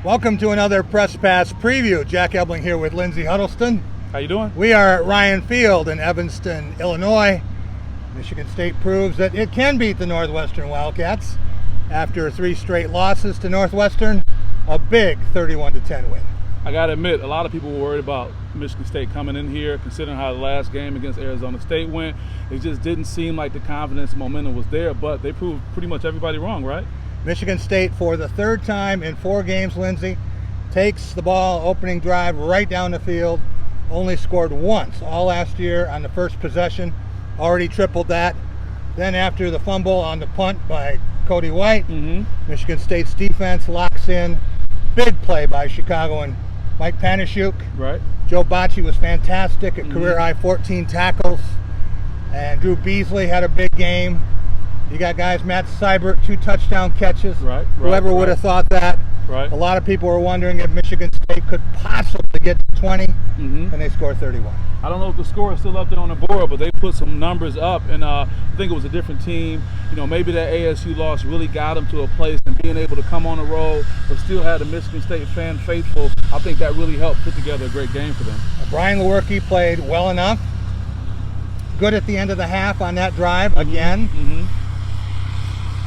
Welcome to another Press Pass preview. Jack Ebling here with Lindsay Huddleston. How you doing? We are at Ryan Field in Evanston, Illinois. Michigan State proves that it can beat the Northwestern Wildcats after 3 straight losses to Northwestern, a big 31-10 win. I gotta admit, a lot of people were worried about Michigan State coming in here, considering how the last game against Arizona State went. It just didn't seem like the confidence and momentum was there, but they proved pretty much everybody wrong, right? Michigan State, for the 3rd time in 4 games, Lindsay, takes the ball, opening drive, right down the field. Only scored once all last year on the first possession, already tripled that. Then after the fumble on the punt by Cody White, Michigan State's defense locks in. Big play by Chicagoan Mike Panasiuk. Right. Joe Bocci was fantastic at career-high 14 tackles. And Drew Beasley had a big game. You got guys, Matt Seibert, 2 touchdown catches. Right. Whoever would have thought that. Right. A lot of people were wondering if Michigan State could possibly get to 20, and they scored 31. I don't know if the score is still up there on the board, but they put some numbers up, and I think it was a different team. You know, maybe that ASU loss really got them to a place, and being able to come on the road, but still had the Michigan State fan faithful, I think that really helped put together a great game for them. Brian Lewerke played well enough. Good at the end of the half on that drive again.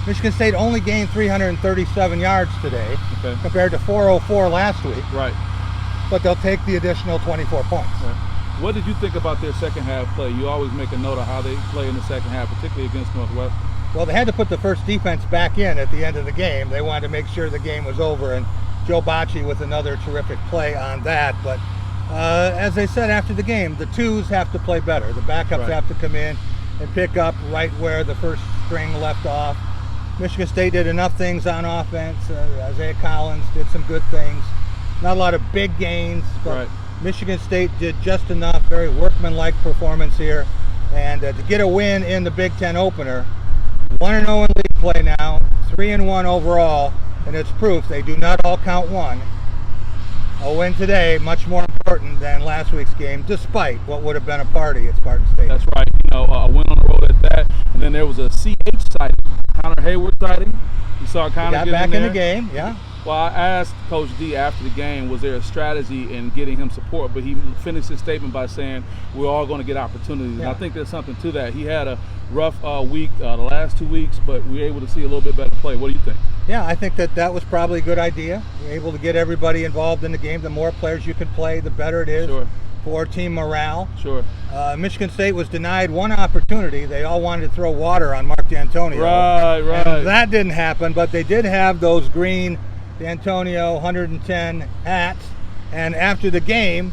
Michigan State only gained 337 yards today, compared to 404 last week. Right. But they'll take the additional 24 points. Right. What did you think about their second half play? You always make a note of how they play in the second half, particularly against Northwestern. Well, they had to put the first defense back in at the end of the game. They wanted to make sure the game was over, and Joe Bocci with another terrific play on that. But as they said after the game, the twos have to play better. The backups have to come in and pick up right where the first string left off. Michigan State did enough things on offense. Isaiah Collins did some good things. Not a lot of big gains, but Michigan State did just enough. Very workmanlike performance here. And to get a win in the Big Ten opener, 1-0 in league play now, 3-1 overall, and it's proof they do not all count one. A win today, much more important than last week's game, despite what would have been a party at Spartan Stadium. That's right. You know, a win on the road at that. And then there was a CH sighting, Connor Hayward sighting. You saw Connor get back in the game, yeah. Well, I asked Coach D after the game, was there a strategy in getting him support? But he finished his statement by saying, we're all going to get opportunities. And I think there's something to that. He had a rough week the last 2 weeks, but we were able to see a little bit better play. What do you think? Yeah, I think that was probably a good idea. You're able to get everybody involved in the game. The more players you can play, the better it is for team morale. Michigan State was denied one opportunity. They all wanted to throw water on Mark D'Antonio. Right. And that didn't happen, but they did have those green D'Antonio 110 hats. And after the game,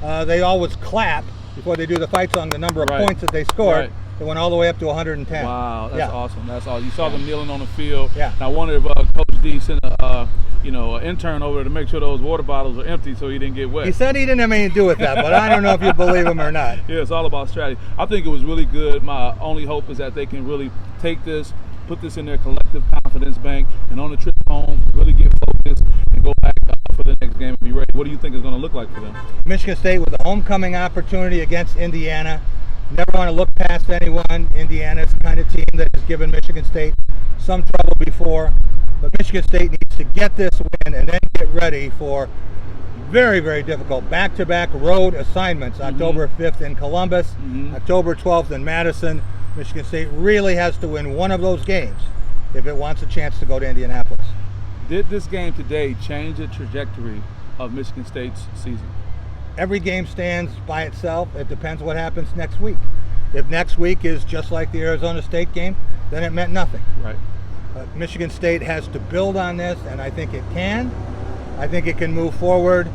they always clap before they do the fight song, the number of points that they scored. It went all the way up to 110. Wow, that's awesome. That's awesome. You saw them kneeling on the field. Yeah. And I wondered if Coach D sent an intern over there to make sure those water bottles are empty so he didn't get wet. He said he didn't have anything to do with that, but I don't know if you believe him or not. Yeah, it's all about strategy. I think it was really good. My only hope is that they can really take this, put this in their collective confidence bank, and on the trip home, really get focused and go back for the next game and be ready. What do you think it's going to look like for them? Michigan State with a homecoming opportunity against Indiana. Never want to look past anyone. Indiana's the kind of team that has given Michigan State some trouble before. But Michigan State needs to get this win and then get ready for very, very difficult back-to-back road assignments. October 5th in Columbus, October 12th in Madison. Michigan State really has to win one of those games if it wants a chance to go to Indianapolis. Did this game today change the trajectory of Michigan State's season? Every game stands by itself. It depends what happens next week. If next week is just like the Arizona State game, then it meant nothing. Right. Michigan State has to build on this, and I think it can. I think it can move forward.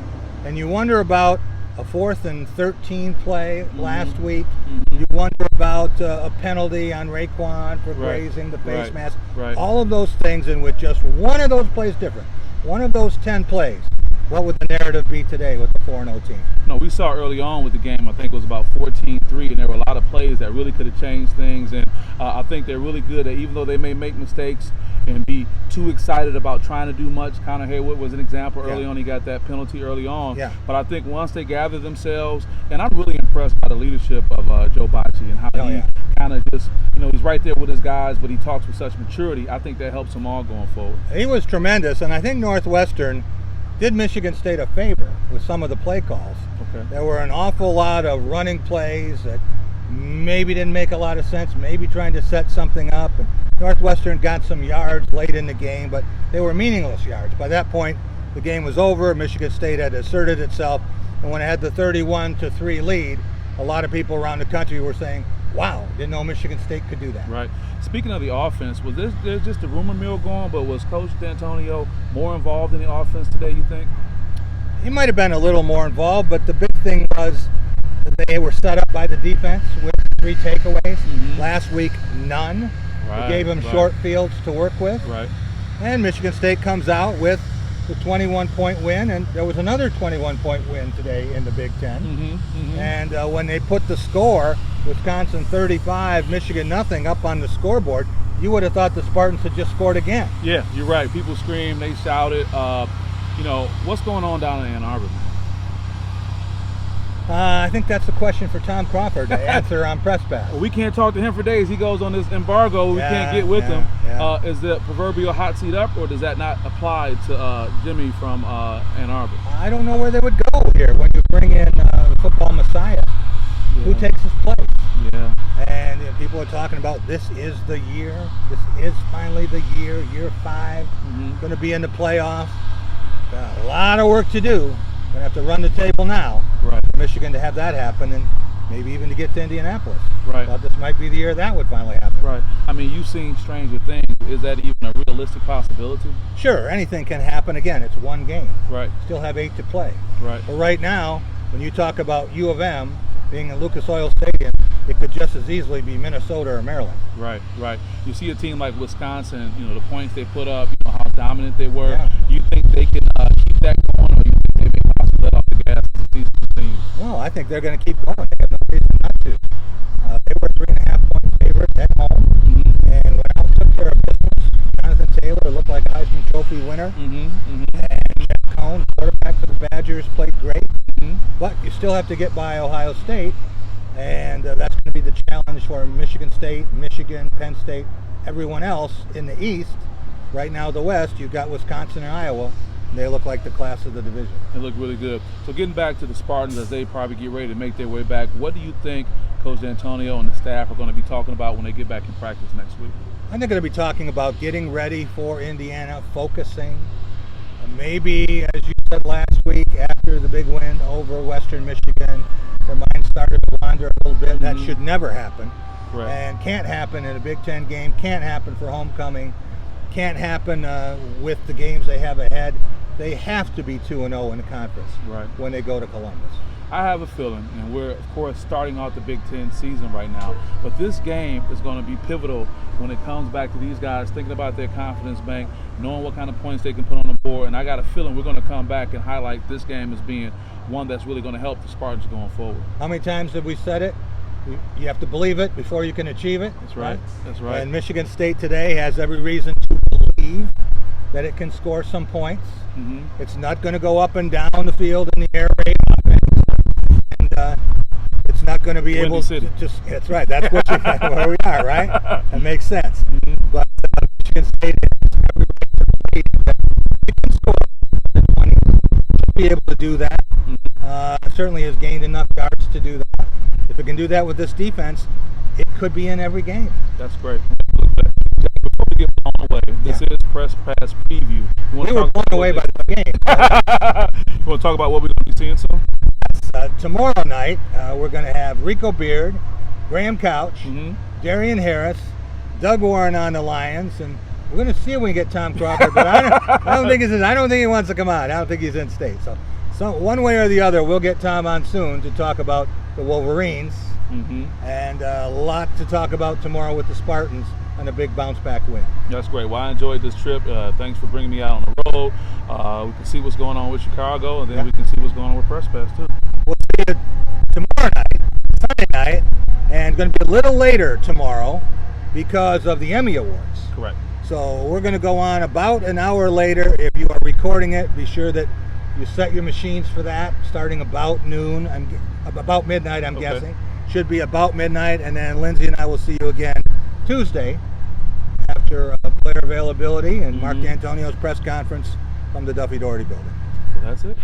And you wonder about a 4th and 13 play last week. You wonder about a penalty on Raekwon for grazing the face mask. All of those things, and with just one of those plays different, one of those 10 plays, what would the narrative be today with the 4-0 team? No, we saw early on with the game, I think it was about 14-3, and there were a lot of plays that really could have changed things. And I think they're really good at, even though they may make mistakes and be too excited about trying to do much. Connor Hayward was an example early on. He got that penalty early on. But I think once they gather themselves, and I'm really impressed by the leadership of Joe Bocci and how he kind of just, he's right there with his guys, but he talks with such maturity. I think that helps them all going forward. He was tremendous, and I think Northwestern did Michigan State a favor with some of the play calls. Okay. There were an awful lot of running plays that maybe didn't make a lot of sense, maybe trying to set something up. And Northwestern got some yards late in the game, but they were meaningless yards. By that point, the game was over. Michigan State had asserted itself, and when it had the 31-3 lead, a lot of people around the country were saying, wow, didn't know Michigan State could do that. Right. Speaking of the offense, was there's just a rumor mill going, but was Coach D'Antonio more involved in the offense today, you think? He might have been a little more involved, but the big thing was they were set up by the defense with 3 takeaways. Last week, none. Right, They gave them short fields to work with. Right. And Michigan State comes out with the 21-point win, and there was another 21-point win today in the Big Ten. And when they put the score, Wisconsin 35, Michigan nothing, up on the scoreboard, you would have thought the Spartans had just scored again. Yeah, you're right. People screamed, they shouted. What's going on down in Ann Arbor? I think that's a question for Tom Crawford to answer on Press Pass. Well, we can't talk to him for days. He goes on this embargo. We can't get with him. Yeah. Is the proverbial hot seat up, or does that not apply to Jimmy from Ann Arbor? I don't know where they would go here when you bring in the football messiah. Who takes his place? Yeah. And people are talking about this is the year. This is finally the year 5. Going to be in the playoffs. Got a lot of work to do. Going to have to run the table now. Right. For Michigan to have that happen, and maybe even to get to Indianapolis. Right. Thought this might be the year that would finally happen. Right. I mean, you've seen stranger things. Is that even a realistic possibility? Sure, anything can happen. Again, it's one game. Right. Still have 8 to play. Right. But right now, when you talk about U of M being in Lucas Oil Stadium, it could just as easily be Minnesota or Maryland. Right, right. You see a team like Wisconsin, the points they put up, how dominant they were. Yeah. You think they can keep that going, or you think they may possibly let off the gas as the season continues? Well, I think they're going to keep going. They have no reason not to. They were 3.5-point favorites at home, and went out and took care of business. Jonathan Taylor looked like a Heisman Trophy winner, and Jeff Cohn, quarterback for the Badgers, played great. But you still have to get by Ohio State, and that's going to be the challenge for Michigan State, Michigan, Penn State, everyone else in the East. Right now, the West, you've got Wisconsin and Iowa. And they look like the class of the division. They look really good. So getting back to the Spartans as they probably get ready to make their way back, what do you think Coach D'Antonio and the staff are going to be talking about when they get back in practice next week? I think they're going to be talking about getting ready for Indiana, focusing. Maybe, as you said last week, after the big win over Western Michigan, their mind started to wander a little bit. That should never happen. Right. And can't happen in a Big Ten game, can't happen for homecoming, can't happen with the games they have ahead. They have to be 2-0 in the conference when they go to Columbus. I have a feeling, and we're, of course, starting out the Big Ten season right now, but this game is going to be pivotal when it comes back to these guys thinking about their confidence bank, knowing what kind of points they can put on the board, and I got a feeling we're going to come back and highlight this game as being one that's really going to help the Spartans going forward. How many times have we said it? You have to believe it before you can achieve it. That's right. That's right. And Michigan State today has every reason to believe that it can score some points. It's not going to go up and down the field in the air raid offense. And it's not going to be able to just, that's right, that's what where we are, right? That makes sense. But Michigan State has every reason to believe that it can score in the 20s. Should be able to do that. Certainly has gained enough yards to do that. If it can do that with this defense, it could be in every game. That's great. Before we get blown away, this is Press Pass Preview. We were blown away by the game. You want to talk about what we're going to be seeing soon? Tomorrow night, we're going to have Rico Beard, Graham Couch, Darian Harris, Doug Warren on the Lions, and we're going to see if we can get Tom Crawford. But I don't think he wants to come on. I don't think he's in state. So one way or the other, we'll get Tom on soon to talk about the Wolverines, and a lot to talk about tomorrow with the Spartans on a big bounce back win. That's great. Well, I enjoyed this trip. Thanks for bringing me out on the road. We can see what's going on with Chicago, and then we can see what's going on with Press Pass too. We'll see you tomorrow night, Sunday night, and going to be a little later tomorrow because of the Emmy Awards. Correct. So we're going to go on about an hour later. If you are recording it, be sure that you set your machines for that, starting about noon, about midnight, I'm guessing. Should be about midnight, and then Lindsay and I will see you again Tuesday after player availability and Mark D'Antonio's press conference from the Duffy Doherty building. So that's it.